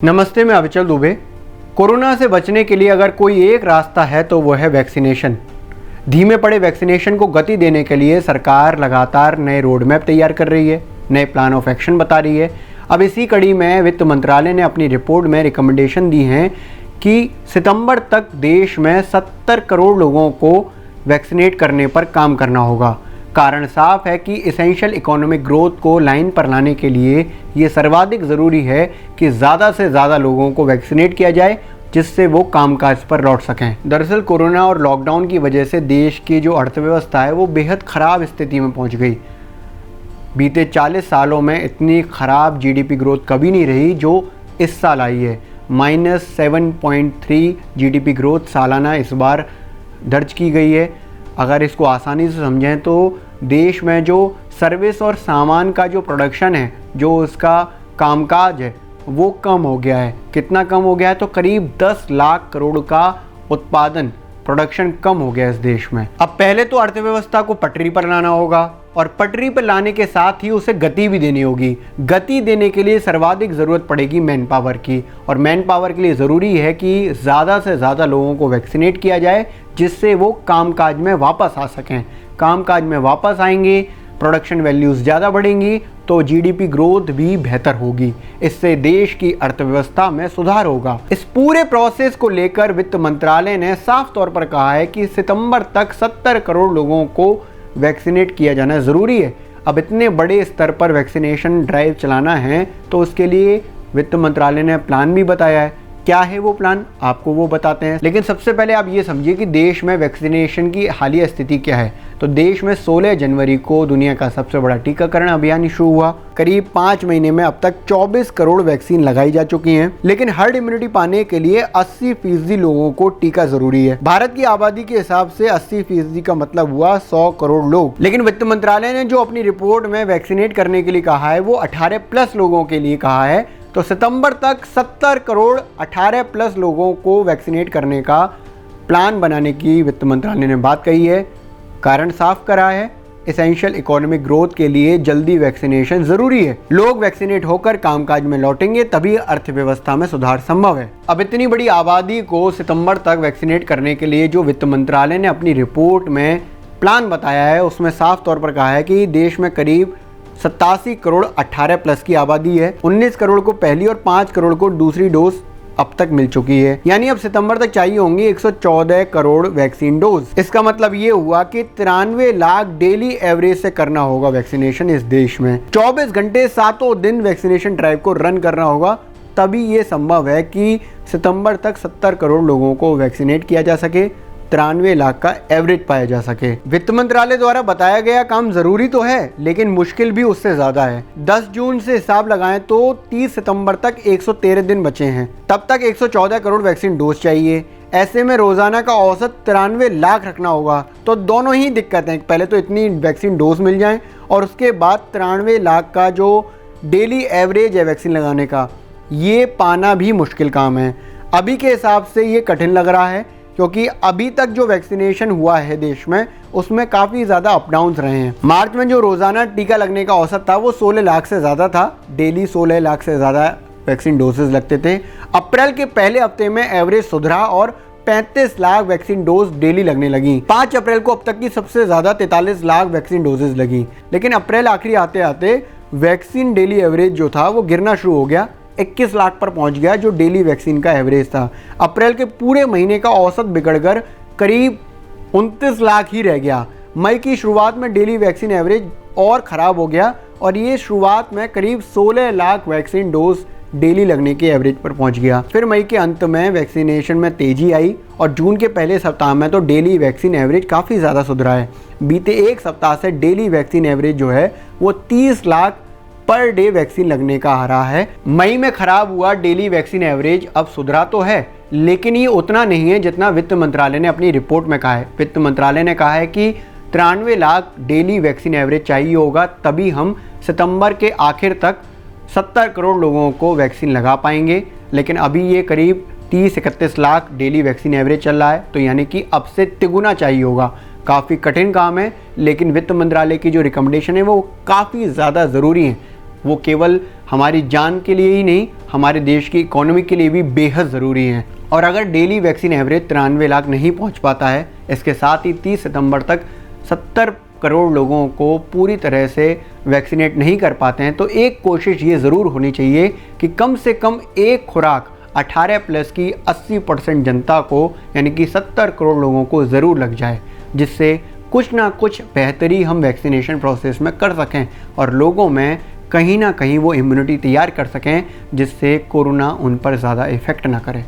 नमस्ते, मैं अविचल दुबे। कोरोना से बचने के लिए अगर कोई एक रास्ता है तो वो है वैक्सीनेशन। धीमे पड़े वैक्सीनेशन को गति देने के लिए सरकार लगातार नए रोड मैप तैयार कर रही है, नए प्लान ऑफ एक्शन बता रही है। अब इसी कड़ी में वित्त मंत्रालय ने अपनी रिपोर्ट में रिकमेंडेशन दी हैं कि सितंबर तक देश में 70 करोड़ लोगों को वैक्सीनेट करने पर काम करना होगा। कारण साफ है कि इसेंशियल इकोनॉमिक ग्रोथ को लाइन पर लाने के लिए ये सर्वाधिक ज़रूरी है कि ज़्यादा से ज़्यादा लोगों को वैक्सीनेट किया जाए, जिससे वो कामकाज पर लौट सकें। दरअसल कोरोना और लॉकडाउन की वजह से देश की जो अर्थव्यवस्था है वो बेहद ख़राब स्थिति में पहुंच गई। बीते 40 सालों में इतनी ख़राब जीडीपी ग्रोथ कभी नहीं रही जो इस साल आई है। -7.3 जीडीपी ग्रोथ सालाना इस बार दर्ज की गई है। अगर इसको आसानी से समझें तो देश में जो सर्विस और सामान का जो प्रोडक्शन है, जो उसका कामकाज है, वो कम हो गया है। कितना कम हो गया है? तो करीब 10 लाख करोड़ का उत्पादन, प्रोडक्शन कम हो गया इस देश में। अब पहले तो अर्थव्यवस्था को पटरी पर लाना होगा और पटरी पर लाने के साथ ही उसे गति भी देनी होगी। गति देने के लिए सर्वाधिक ज़रूरत पड़ेगी मैन पावर की, और मैन पावर के लिए ज़रूरी है कि ज़्यादा से ज़्यादा लोगों को वैक्सीनेट किया जाए, जिससे वो कामकाज में वापस आ सकें। कामकाज में वापस आएंगे, प्रोडक्शन वैल्यूज़ ज़्यादा बढ़ेंगी तो जीडीपी ग्रोथ भी बेहतर होगी। इससे देश की अर्थव्यवस्था में सुधार होगा। इस पूरे प्रोसेस को लेकर वित्त मंत्रालय ने साफ तौर पर कहा है कि सितंबर तक 70 करोड़ लोगों को वैक्सीनेट किया जाना ज़रूरी है। अब इतने बड़े स्तर पर वैक्सीनेशन ड्राइव चलाना है तो उसके लिए वित्त मंत्रालय ने प्लान भी बताया है। क्या है वो प्लान, आपको वो बताते हैं। लेकिन सबसे पहले आप ये समझिए कि देश में वैक्सीनेशन की हालिया स्थिति क्या है। तो देश में 16 जनवरी को दुनिया का सबसे बड़ा टीकाकरण अभियान शुरू हुआ। करीब 5 महीने में अब तक 24 करोड़ वैक्सीन लगाई जा चुकी हैं। लेकिन हर्ड इम्यूनिटी पाने के लिए 80% लोगों को टीका जरूरी है। भारत की आबादी के हिसाब से 80% का मतलब हुआ 100 करोड़ लोग। लेकिन वित्त मंत्रालय ने जो अपनी रिपोर्ट में वैक्सीनेट करने के लिए कहा है वो 18+ लोगों के लिए कहा है। तो सितंबर तक 70 करोड़ 18+ लोगों को वैक्सीनेट करने का प्लान बनाने की वित्त मंत्रालय ने बात कही है। कारण साफ करा है, एसेंशियल इकोनॉमिक ग्रोथ के लिए जल्दी वैक्सीनेशन जरूरी है। लोग वैक्सीनेट होकर कामकाज में लौटेंगे तभी अर्थव्यवस्था में सुधार संभव है। अब इतनी बड़ी आबादी को सितंबर तक वैक्सीनेट करने के लिए जो वित्त मंत्रालय ने अपनी रिपोर्ट में प्लान बताया है, उसमें साफ तौर पर कहा है कि देश में करीब 87 करोड़ 18+ की आबादी है। 19 करोड़ को पहली और 5 करोड़ को दूसरी डोज अब तक मिल चुकी है। यानी अब सितंबर तक चाहिए होंगी 114 करोड़ वैक्सीन डोज। इसका मतलब ये हुआ कि 93 लाख डेली एवरेज से करना होगा वैक्सीनेशन इस देश में। 24 घंटे 7 दिन वैक्सीनेशन ड्राइव को रन करना होगा, तभी ये संभव है कि सितंबर तक 70 करोड़ लोगों को वैक्सीनेट किया जा सके, 93 लाख का एवरेज पाया जा सके। वित्त मंत्रालय द्वारा बताया गया काम जरूरी तो है, लेकिन मुश्किल भी उससे ज्यादा है। 10 जून से हिसाब लगाएं तो 30 सितंबर तक 113 दिन बचे हैं। तब तक 114 करोड़ वैक्सीन डोज चाहिए। ऐसे में रोजाना का औसत 93 लाख रखना होगा। तो दोनों ही दिक्कत है, पहले तो इतनी वैक्सीन डोज मिल जाए और उसके बाद 93 लाख का जो डेली एवरेज है वैक्सीन लगाने का, ये पाना भी मुश्किल काम है। अभी के हिसाब से ये कठिन लग रहा है, क्योंकि अभी तक जो वैक्सीनेशन हुआ है देश में उसमें काफ़ी ज़्यादा अप डाउन्स रहे हैं। मार्च में जो रोज़ाना टीका लगने का औसत था वो 16 लाख से ज़्यादा था। डेली 16 लाख से ज़्यादा वैक्सीन डोजेज लगते थे। अप्रैल के पहले हफ्ते में एवरेज सुधरा और 35 लाख वैक्सीन डोज डेली लगने लगी। 5 अप्रैल को अब तक की सबसे ज़्यादा 43 लाख वैक्सीन डोजेज लगी। लेकिन अप्रैल आखिरी आते आते वैक्सीन डेली एवरेज जो था वो गिरना शुरू हो गया, 21 लाख पर पहुंच गया जो डेली वैक्सीन का एवरेज था। अप्रैल के पूरे महीने का औसत बिगड़कर करीब 29 लाख ही रह गया। मई की शुरुआत में डेली वैक्सीन एवरेज और ख़राब हो गया और ये शुरुआत में करीब 16 लाख वैक्सीन डोज डेली लगने के एवरेज पर पहुंच गया। फिर मई के अंत में वैक्सीनेशन में तेज़ी आई और जून के पहले सप्ताह में तो डेली वैक्सीन एवरेज काफ़ी ज़्यादा सुधरा है। बीते एक सप्ताह से डेली वैक्सीन एवरेज जो है वो 30 लाख पर डे वैक्सीन लगने का आ रहा है। मई में खराब हुआ डेली वैक्सीन एवरेज अब सुधरा तो है, लेकिन ये उतना नहीं है जितना वित्त मंत्रालय ने अपनी रिपोर्ट में कहा है। वित्त मंत्रालय ने कहा है कि 93 लाख डेली वैक्सीन एवरेज चाहिए होगा, तभी हम सितंबर के आखिर तक 70 करोड़ लोगों को वैक्सीन लगा पाएंगे। लेकिन अभी ये करीब 30-31 लाख डेली वैक्सीन एवरेज चल रहा है, तो यानी कि अब से तिगुना चाहिए होगा। काफ़ी कठिन काम है, लेकिन वित्त मंत्रालय की जो रिकमेंडेशन है वो काफ़ी ज़्यादा ज़रूरी है। वो केवल हमारी जान के लिए ही नहीं, हमारे देश की इकोनॉमी के लिए भी बेहद ज़रूरी हैं। और अगर डेली वैक्सीन एवरेज 93 लाख नहीं पहुंच पाता है, इसके साथ ही 30 सितंबर तक 70 करोड़ लोगों को पूरी तरह से वैक्सीनेट नहीं कर पाते हैं, तो एक कोशिश ये ज़रूर होनी चाहिए कि कम से कम एक खुराक 18+ की 80% जनता को, यानी कि 70 करोड़ लोगों को ज़रूर लग जाए, जिससे कुछ ना कुछ बेहतरी हम वैक्सीनेशन प्रोसेस में कर सकें और लोगों में कहीं ना कहीं वो इम्यूनिटी तैयार कर सकें, जिससे कोरोना उन पर ज़्यादा इफ़ेक्ट ना करे।